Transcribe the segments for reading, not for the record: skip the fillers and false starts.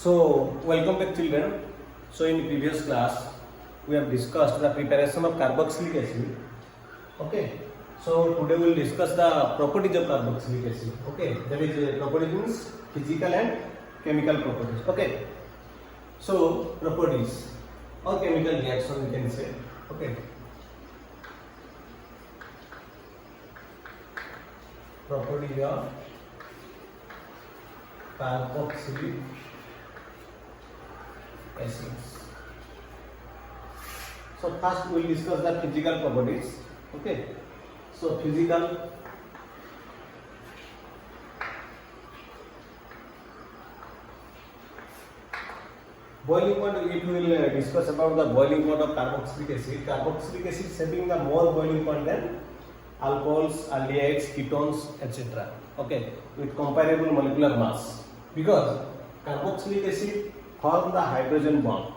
So, welcome back children. So, in the previous class, we have discussed the preparation of carboxylic acid. Okay. So, today we will discuss the properties of carboxylic acid. Okay. That is properties means physical and chemical properties. Okay. So, properties or chemical reaction we can say. Okay. Properties of carboxylic acids. So first we will discuss the physical properties. Okay. So physical boiling point. If we will discuss about the boiling point of carboxylic acid. Carboxylic acid is having the more boiling point than alcohols, aldehydes, ketones, etc. Okay, with comparable molecular mass. Because carboxylic acid form the hydrogen bond,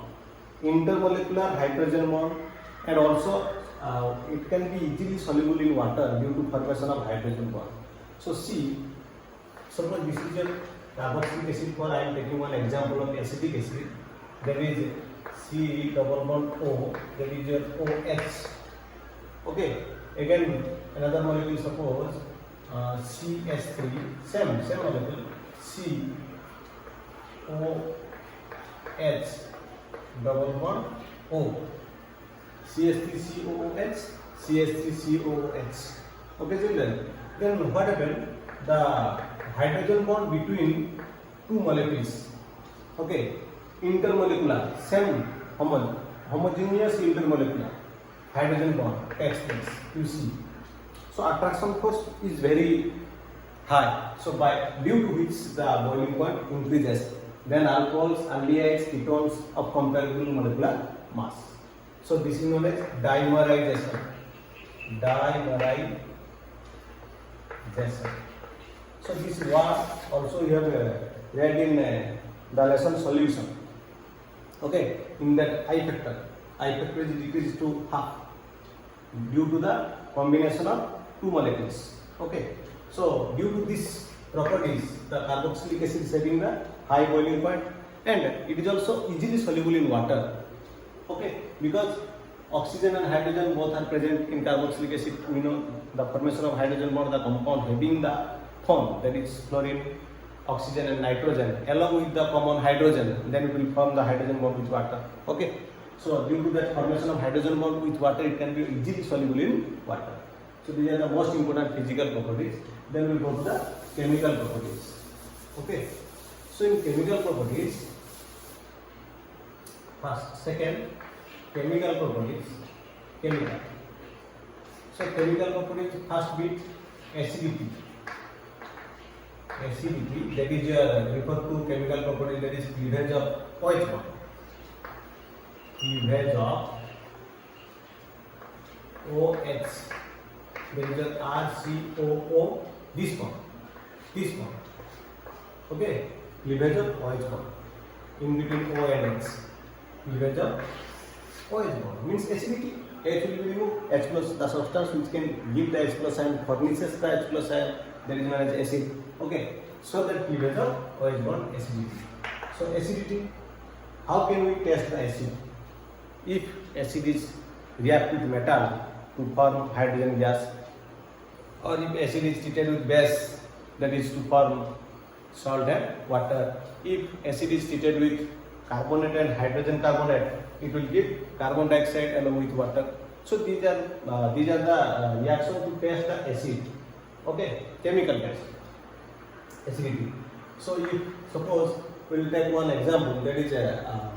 intermolecular hydrogen bond, and also it can be easily soluble in water due to formation of hydrogen bond. So see, suppose this is a carboxylic acid. For I am taking one example of acetic acid. There is C double bond O. That is your OH. Okay. Again another molecule, suppose CH3, same molecule, COH double bond O, CH3COOH, CH3COOH. Okay children, then what happened? The hydrogen bond between two molecules, okay, intermolecular, same homogeneous intermolecular hydrogen bond takes place, you see. So attraction force is very high. So by due to which the boiling point increases, then alcohols, aldehydes, ketones of comparable molecular mass. So this is known as dimerization. Dimerization. So this is what also you have read in the lesson solution. Okay, in that I factor is decreased to half due to the combination of two molecules. Okay, so due to these properties, the carboxylic acid is having the high boiling point and it is also easily soluble in water. Okay, because oxygen and hydrogen both are present in carboxylic acid. We know the formation of hydrogen bond, the compound having the form, that is fluorine, oxygen and nitrogen along with the common hydrogen, then it will form the hydrogen bond with water. Okay, so due to that formation of hydrogen bond with water, it can be easily soluble in water. So these are the most important physical properties. Then we will go to the chemical properties. Okay, so in chemical properties, second chemical properties. So chemical properties, first bit acidity, that is referred to chemical property, that is cleavage of OH bond. Cleavage of OH, there is a RCOO, this one. Okay, cleavage of OH bond in between O and H. Cleavage of OH bond means acidity. H will be removed. H plus, the substance which can give the H plus ion, furnishes the H plus ion, that is known as acid. Okay, so that cleavage of OH bond, acidity. So acidity, how can we test the acid? If acid is react with metal to form hydrogen gas, or if acid is treated with base, that is to form salt and water. If acid is treated with carbonate and hydrogen carbonate, it will give carbon dioxide along with water. So these are the reactions to test the acid. Okay, chemical test, acidity. So if suppose we will take one example, that is a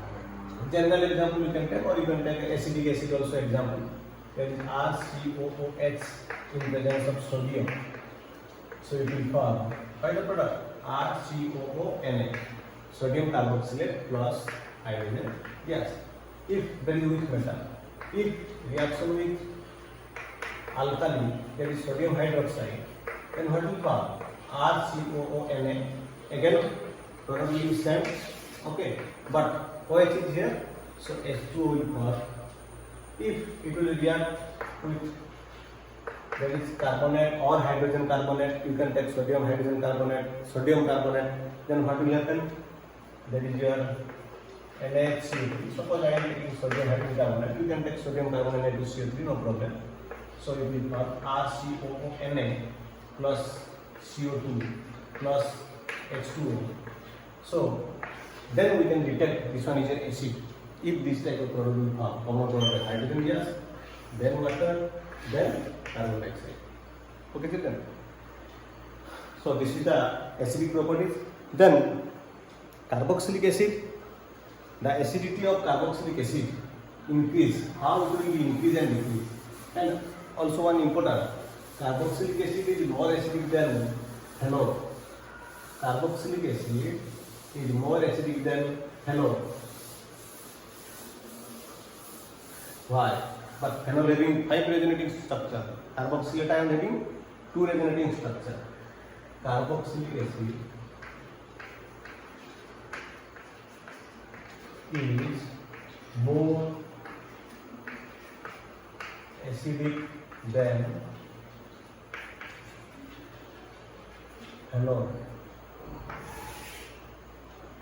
general example you can take, or you can take acetic acid also example. That is RCOOH in presence of sodium. So it will form, find the product, RCOONA, sodium carboxylate plus hydrogen gas. If there is with metal, if reaction with alkali, that is sodium hydroxide, then what will form? RCOONA. Again, probably same. Okay, but OH is here, so H2O will form. If it will react with, that is carbonate or hydrogen carbonate, you can take sodium hydrogen carbonate, then what will happen? that is your NaHCO3. Suppose I am taking sodium hydrocarbonate, you can take sodium carbonate and CO3, no problem. So it will become RCOONA plus CO2 plus H2O. So then we can detect this one is an acid. If this type of product will form, common product hydrogen gas, then water, then carbon dioxide. Okay, children. So this is the acidic properties. Then carboxylic acid. The acidity of carboxylic acid increase. How it will increase and decrease. And also one important, carboxylic acid is more acidic than phenol. Carboxylic acid is more acidic than phenol. Why? But phenol having 5 resonating structure, carboxylate ion having 2 resonating structure. Carboxylic acid is more acidic than phenol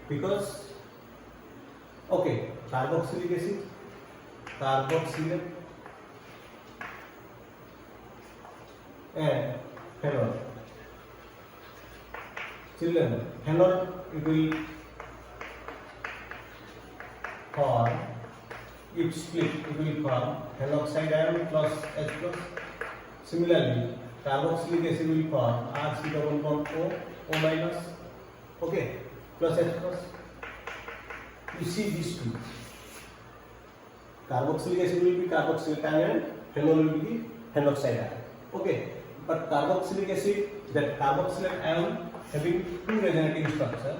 because okay, carboxylic acid, carboxylate and phenol. Children, phenol it will form, if split it will form haloxide ion plus H plus. Similarly, carboxylic acid will form RC double bond O minus, okay, plus H plus. You see these two. Carboxylic acid will be carboxylate ion and phenol will be haloxide ion. Okay, but carboxylic acid, that carboxylate ion having 2 resonating structure,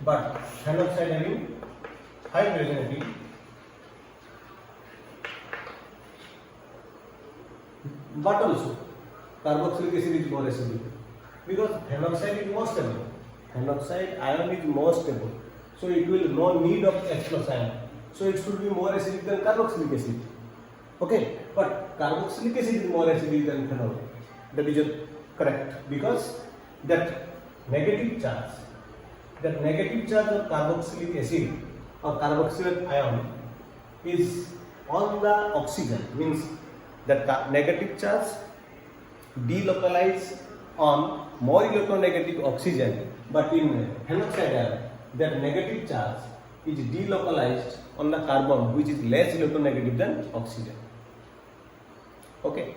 but haloxide having 5 resonating. But also carboxylic acid is more acidic because haloxide is more stable. Haloxide ion is more stable, so it will no need of H plus ion. So it should be more acidic than carboxylic acid. Okay, but carboxylic acid is more acidic than phenol. That is correct because that negative charge of carboxylic acid or carboxylate ion is on the oxygen, means that negative charge delocalize on more electronegative oxygen, but in haloxide ion that negative charge is delocalized on the carbon which is less electronegative than oxygen. Okay,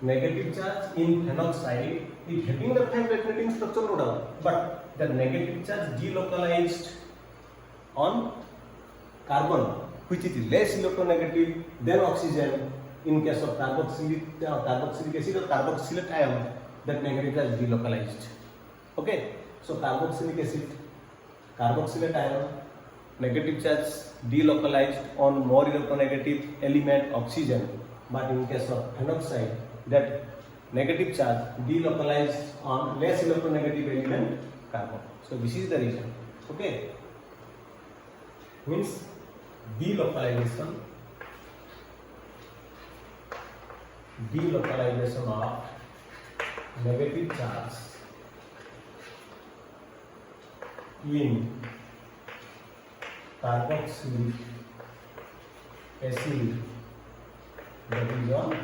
negative charge in haloxide is having the 5 resonating structure, no doubt, but the negative charge delocalized on carbon which is less electronegative than oxygen. In case of carboxylic acid or carboxylate ion, that negative charge delocalized. Okay, so carboxylic acid, carboxylate ion, negative charge delocalized on more electronegative element oxygen, but in case of haloxide, that negative charge delocalized on less electronegative element carbon. So this is the reason. Okay, means delocalization of negative charge in carboxylic acid, that is on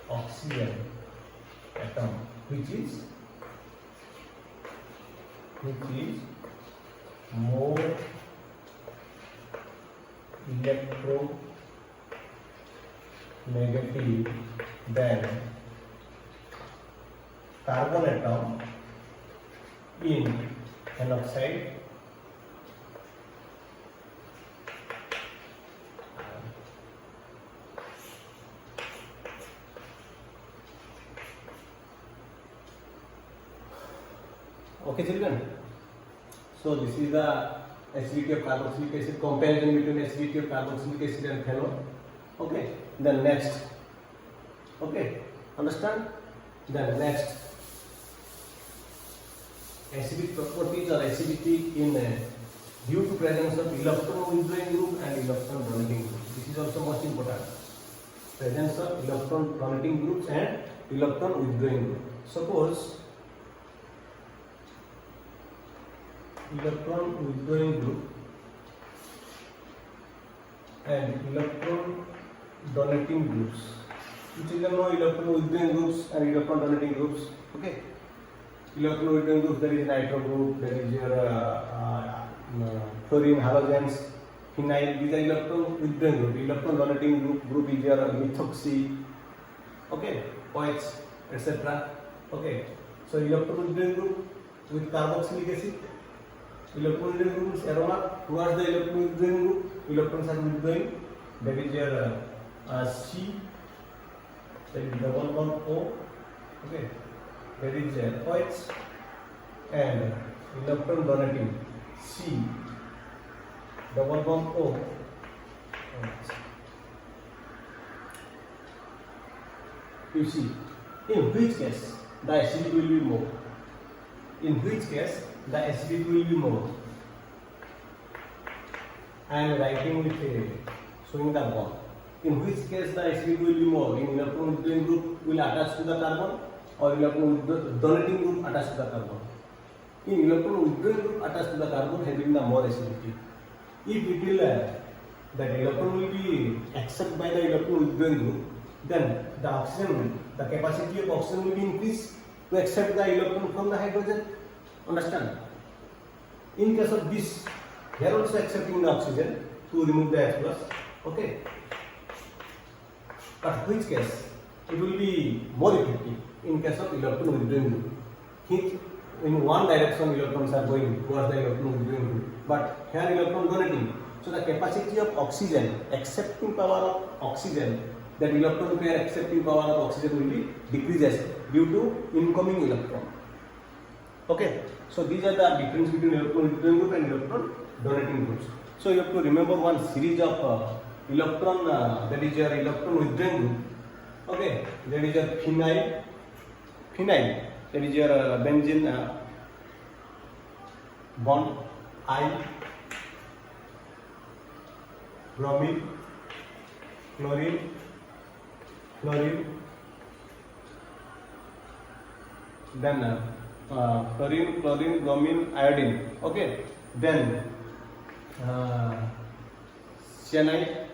oxygen atom, which is more electronegative than carbon atom in haloxide Okay, children. So this is the acidity of carboxylic acid, comparison between acidity of carboxylic acid and phenol. Okay. Then next. Okay. Understand? Then next. Acidic properties or acidity in due to presence of electron withdrawing group and electron donating group. This is also most important. Presence of electron donating groups and electron withdrawing group. Suppose electron withdrawing group and electron donating groups. You children know electron withdrawing groups and electron donating groups. Okay. Electron withdrawing groups, there is nitro group, there is your fluorine halogens, phenyl. These are electron withdrawing group. Electron donating group is your methoxy. Okay, OH, etc. Okay. So electron withdrawing group with carboxylic acid. Electron withdrawing group is aroma towards the electron withdrawing group. Electrons are withdrawing. That is your C. That is double bond O. Okay. That is OH and electron donating C. Double bond O. OH. You see, in which case the acidity will be more? In which case the acidity will be more? I am writing with showing the bond. In which case the acidity will be more? In electron withdrawing group will attach to the carbon, or electron donating group attached to the carbon. In electron withdrawing group attached to the carbon having the more acidity. If it will that electron will be accepted by the electron withdrawing group, then the oxygen, the capacity of oxygen will be increased to accept the electron from the hydrogen. Understand? In case of this, they are also accepting the oxygen to remove the H plus. Okay. But which case it will be more effective in case of electron withdrawing group. In one direction electrons are going towards the electron withdrawing group, but here electron donating. So the capacity of oxygen, accepting power of oxygen, that electron pair accepting power of oxygen will be decreases due to incoming electron. Okay. So these are the difference between electron withdrawing group and electron donating groups. So you have to remember one series of electron, that is your electron withdrawing group. Okay, that is your phenyl, that is your benzene bond I, bromine, chlorine, then chlorine, bromine, iodine. Okay, then cyanide,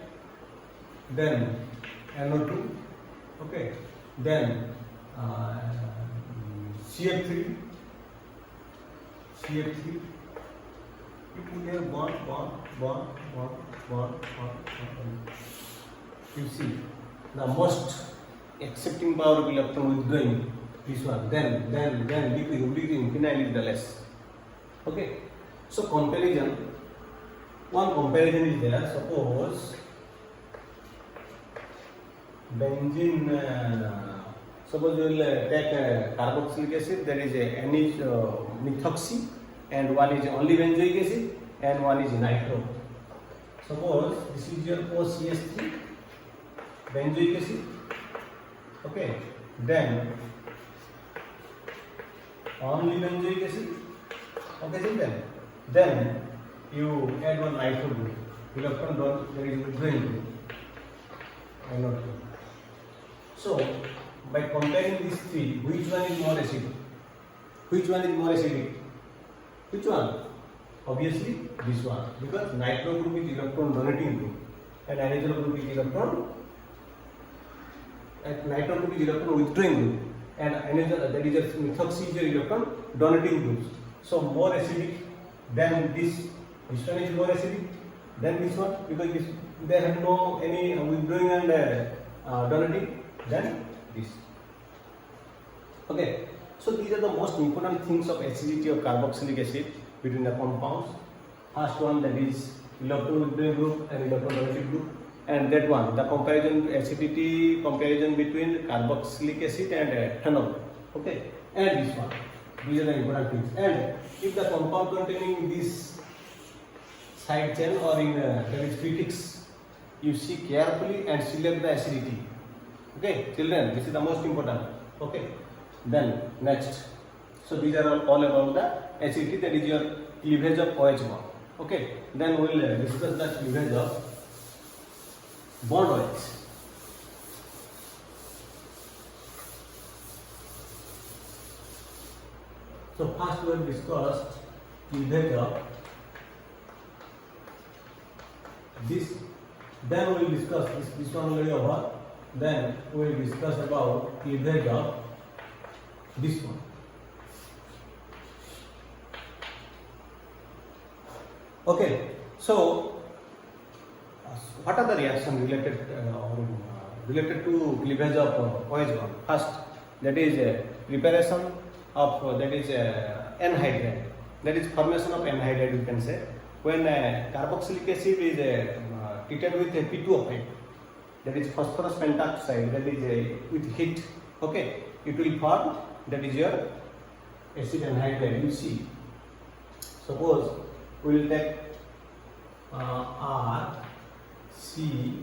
then NO2. Okay, then CF3. It will have bond. You see, the most accepting power of electron withdrawing, this one. Then decreasing. Phenyl is the less. Okay. So comparison. One comparison is there. Suppose benzene. Suppose you will take carboxylic acid, there is N is methoxy and one is only benzoic acid and one is nitro. Suppose this is your OCH3, benzoic acid. Okay, then only benzoic acid. Okay, then you add one nitro group. Electron dot, there is withdrawing group. So by comparing these three, which one is more acidic? Which one? Obviously this one, because nitro group is electron donating group and nitro group is electron withdrawing group and that is a methoxy is electron donating groups. So more acidic than this one is more acidic than this one, because they have no any withdrawing and donating than this. Okay, so these are the most important things of acidity of carboxylic acid between the compounds. First one, that is electron withdrawing group and electron donating group, and that one, the acidity comparison between carboxylic acid and phenol. Okay, and this one, these are the important things. And if the compound containing this side chain or in that is prefix, you see carefully and select the acidity. Okay, children, this is the most important. Okay, then next. So these are all about the acidity, that is your cleavage of OH bond. Okay, then we will discuss the cleavage of bond OH. So first we have discussed cleavage of this. Then we will discuss this one already over. Then we will discuss about cleavage of this one. Okay, so what are the reactions related to cleavage of OH bond? First, that is preparation of that is anhydride. That is formation of anhydride. You can say when carboxylic acid is treated with a P2O5, that is phosphorus pentoxide, that is with heat. Okay, it will form that is your acid anhydride. You see, suppose we will take R C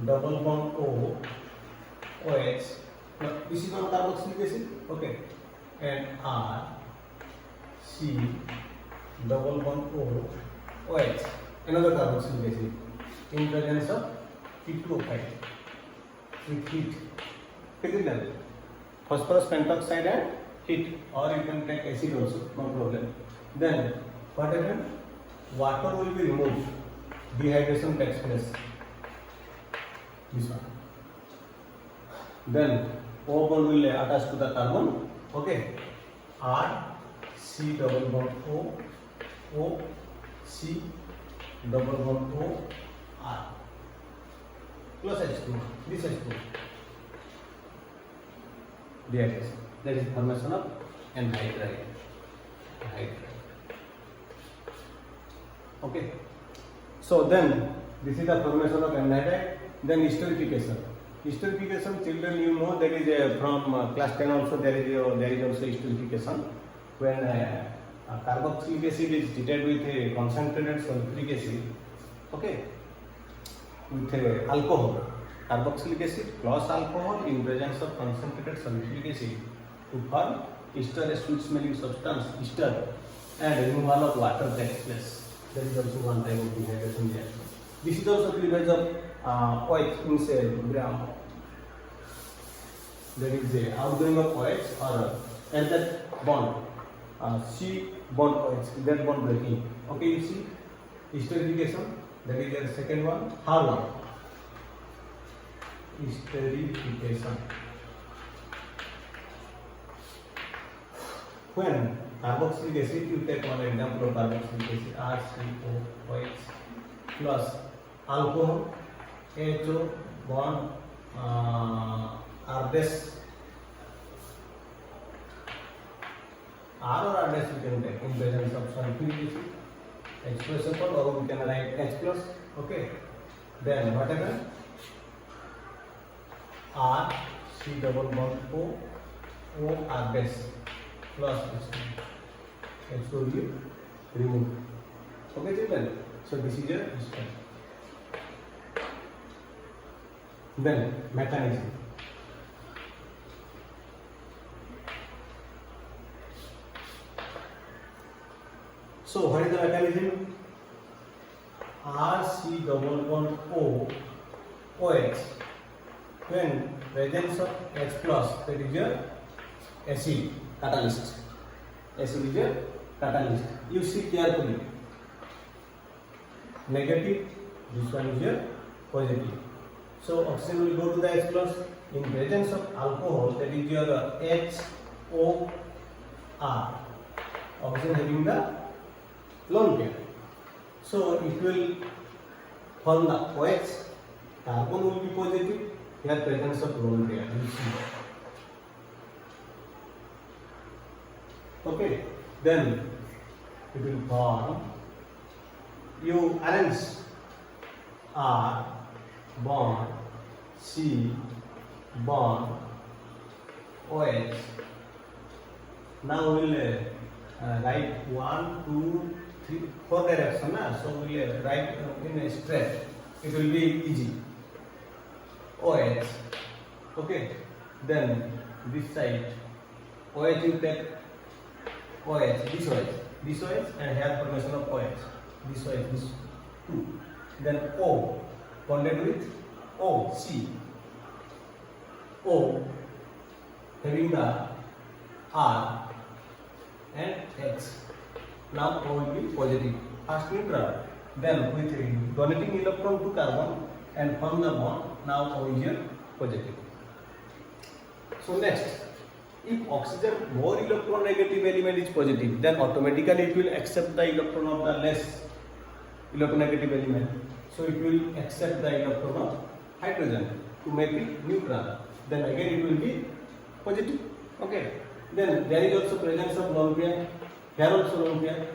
double bond O OH. Now, this is one carboxylic acid. Okay, and R C double bond O OH, another carboxylic acid in presence of P2O5 with heat. Take it down. Phosphorus pentoxide and heat, or you can take acid also, no problem. Then what happens? Water will be removed. Dehydration takes place. This one. Then O bond will attach to the carbon. Okay. R C double bond O O C double bond O R plus H2. This H2. Dehydration. That is formation of anhydride. Okay. So then this is the formation of anhydride. Then esterification. Esterification, children, you know that is from class 10 also there is also esterification. When carboxylic acid is treated with a concentrated sulfuric acid, okay, with alcohol, carboxylic acid plus alcohol in presence of concentrated sulfuric acid to form ester, a sweet smelling substance, ester, and removal of water takes place. That is also one type of dehydration reaction. This is also cleavage of OH, means that is outgoing of OH or at that bond, C bond OH, that bond breaking. Okay, you see esterification, that is the second one. Third one, esterification. When carboxylic acid, you take one example of carboxylic acid, RCOOH plus alcohol, HO bond R dash, R or R dash you can take in presence of sulfuric acid, H plus support, or we can write H plus. Okay, then what happens? R C double bond O O R dash plus H2 will be removed. Okay, children. So this is your history. Then mechanism. So what is the mechanism? RC double bond O OH, when presence of H plus, that is your acid catalyst. Acid is your catalyst. You see carefully. Negative, this one is your positive. So oxygen will go to the H plus. In presence of alcohol, that is your HOR. Oxygen having the lone pair. So it will form the OH. Carbon will be positive. Here presence of lone pair. You see. Okay. Then it will form. You arrange R bond C bond OH. Now we will write 1, 2, 3, 4 direction. So we will write in a straight. It will be easy. OH. Okay. Then this side OH you take OH, this OH, and here formation of OH. This OH, this 2. Then O bonded with O, C. O having the R and H. Now O will be positive. First neutral. Then with donating electron to carbon and form the bond, now O is here positive. So next, if oxygen more electronegative element is positive, then automatically it will accept the electron of the less electronegative element. So it will accept the electron of hydrogen to make it neutral. Then again it will be positive. Okay. Then there is also presence of lone pair. Here also lone pair.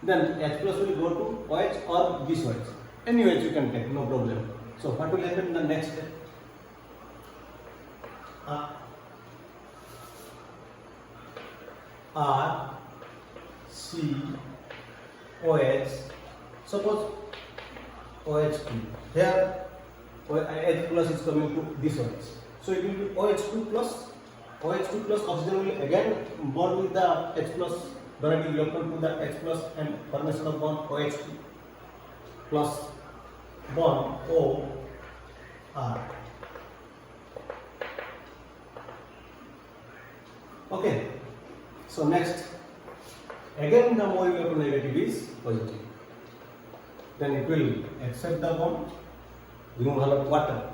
Then H plus will go to OH or this OH. Any OH you can take, no problem. So what will happen in the next step? R, C, OH. Suppose OH2. Here H plus is coming to this OH. So it will be OH2 plus. OH2 plus oxygen will again bond with the H plus, donating electron to the H plus and formation of bond OH2 plus bond O R. Okay. So next, again the more electronegative is positive. Then it will accept the bond, removal of water.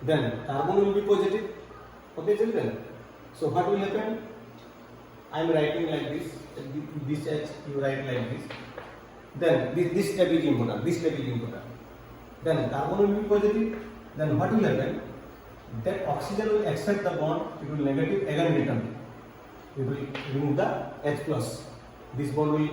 Then carbon will be positive. Okay, children. So what will happen? I am writing like this. This H you write like this. Then this step is important. This step is important. Then carbon will be positive. Then what will happen? That oxygen will accept the bond. It will negative again return. It will remove the H plus. This bond will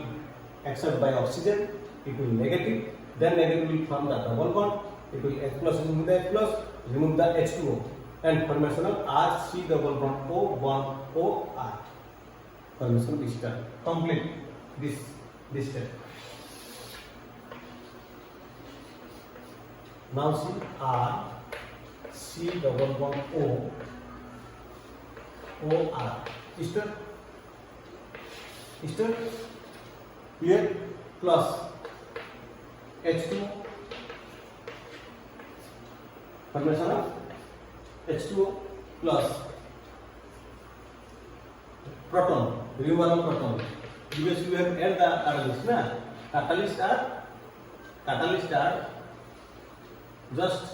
accept by oxygen. It will negative. Then negative will form the double bond. It will H plus remove the H plus, remove the H2O, and formation of RC double bond O bond OR. Formation of ester. Complete this step. Now see R C double bond O OR. Ester here plus H2O, formation of H2O plus proton, removal of proton. Because we have add the catalyst, na? Catalyst are just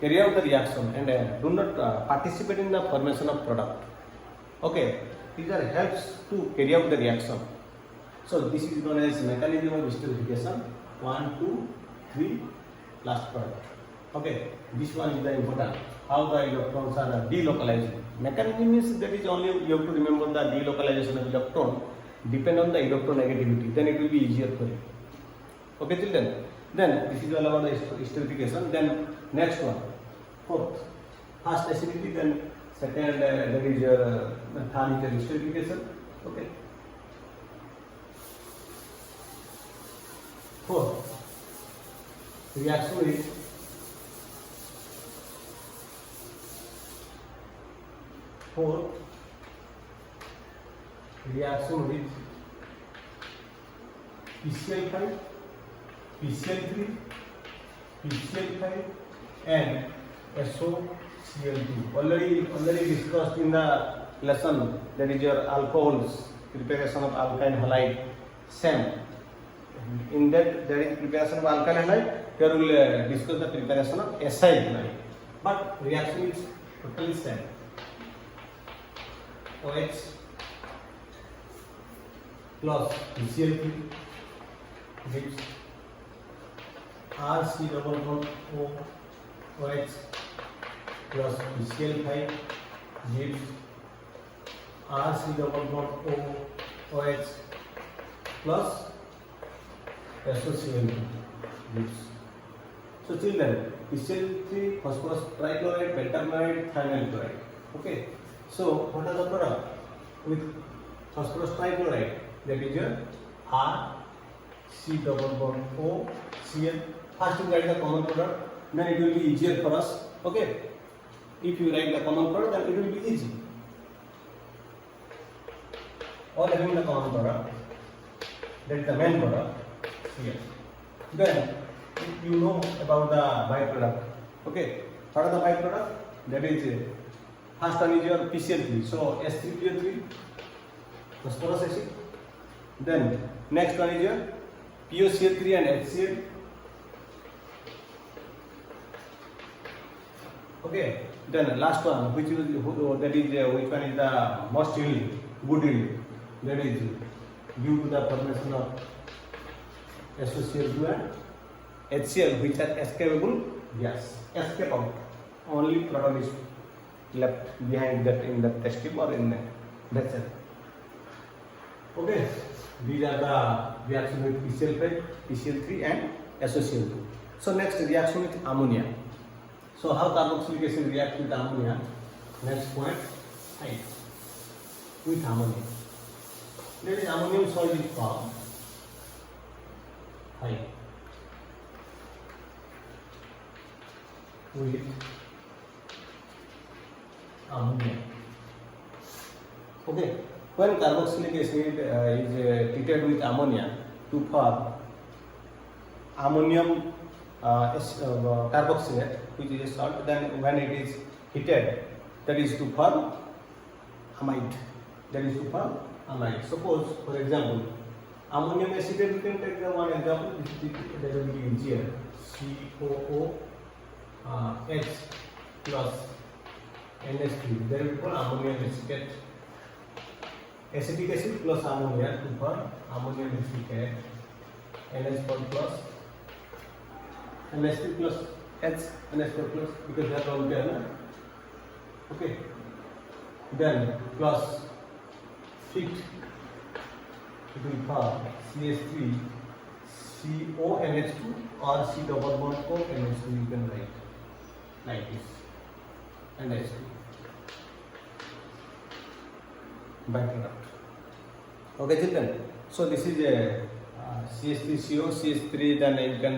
carry out the reaction and do not participate in the formation of product. Okay, these are helps to carry out the reaction. So this is known as mechanism of esterification. 1, 2, 3, last product. Okay, this one is the important. How the electrons are delocalized. Mechanism means that is only you have to remember the delocalization of electron depend on the electronegativity. Then it will be easier for you. Okay, children. Then this is all about the esterification. Then next one, fourth, first acidity. Then second, that is your third is esterification. Okay. Fourth, reaction with PCl5, PCl3, PCl5 and SOCl2. Already discussed in the lesson, that is your alcohols, preparation of alkyl halide. Same. In that there is preparation of alkyl halide. Here we will discuss the preparation of acyl halide. But reaction is totally same. OH plus PCl3 gives RC double bond OH plus PCl5 gives RC double bond OH plus SOCl2 gives. So children, PCl3 phosphorus trichloride, pentachloride, thionyl chloride. Okay. So what are the product with phosphorus trichloride? That is your R C double bond O Cl. First you write the common product, then it will be easier for us. Okay. If you write the common product, then it will be easy. All having the common product, that is the main product here. Then you know about the byproduct. Okay. What are the byproduct? That is first one is your PCl3. So S3PO3, phosphorus acid, Then next one is your POCl3 and HCl. Okay. Then last one, which is which one is the most yield, good yield? That is due to the formation of SOCl2 and HCl, which are escapable gas. Escape out. Only product is left behind that in the test tube or in the vessel. Okay. These are the reaction with PCl5, PCl3 and SOCl2. So next reaction with ammonia. So how carboxylic acid reacts with ammonia? Next point, height with ammonia. That is ammonium salt is formed. Height with ammonia. Okay. When carboxylic acid is treated with ammonia to form ammonium carboxylate, which is a salt, then when it is heated, that is to form amide. That is to form amide. Suppose, for example, ammonium acetate, we can take the one example. That will be here COOH plus NH3. That will be called ammonium acetate. Acetic acid plus ammonia to form ammonium acetate. NH4 plus NH3 plus H, NH4 plus, because they are all together. Okay. Then plus fit, it will form CH3 CONH2 or C double bond O NH2. You can write like this, NH2 byproduct. Okay, children. So this is a CH3CO, CH3, then you can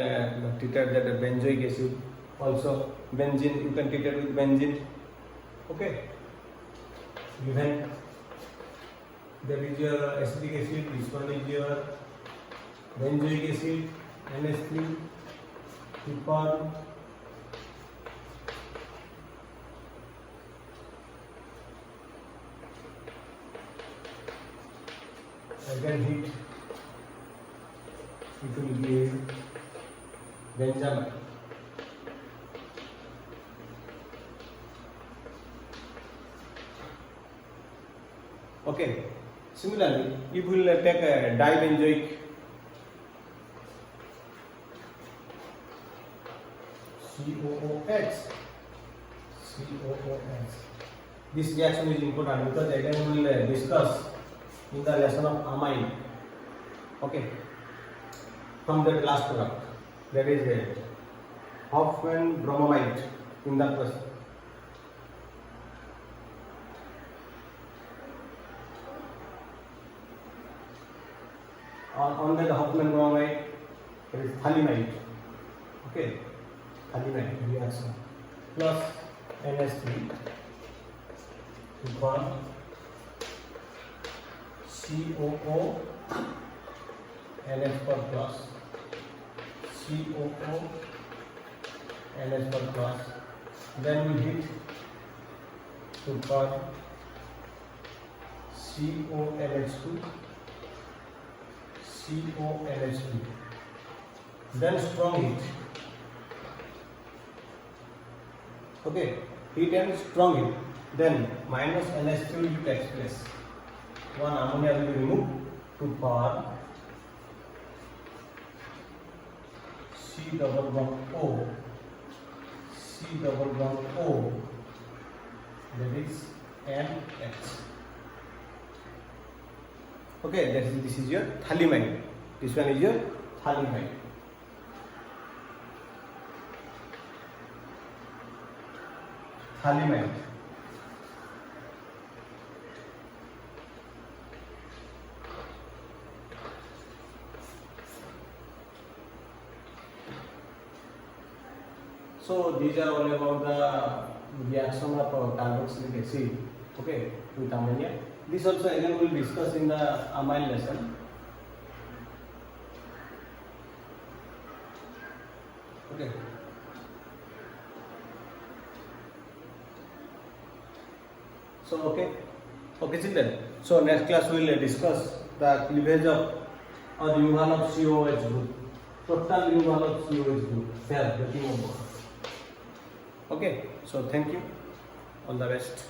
treat it that benzoic acid. Also benzene, you can treat it with benzene. Okay. Even there is your acetic acid, this one is your benzoic acid, NH3, to again heat, it will give benzamide. Okay. Similarly, if we will take a dibenzoic COOH, this reaction is important because again we will discuss in the lesson of amine. Okay. From that last product, that is a Hoffman bromamide in the process. On that Hoffman bromamide, there is thalimide. Okay, thalimide reaction plus NH3 to form COO NH4 plus COO NH4 plus. Then we heat to form CONH2 CONH2. Then strong heat. Okay, heat and strong heat. Then minus NH3 will take place. One ammonia will be removed to form C double bond O, C double bond O, that is NH. Okay, this is your thalimide. This one is your thalimide. Thalimide. So these are all about the reaction of carboxylic acid, okay, with ammonia. This also again we will discuss in the amine lesson. Okay. So okay children. So next class we will discuss the cleavage of or removal of COH group. Total removal of COH group. Cell breaking of bond. Okay, so thank you. All the best.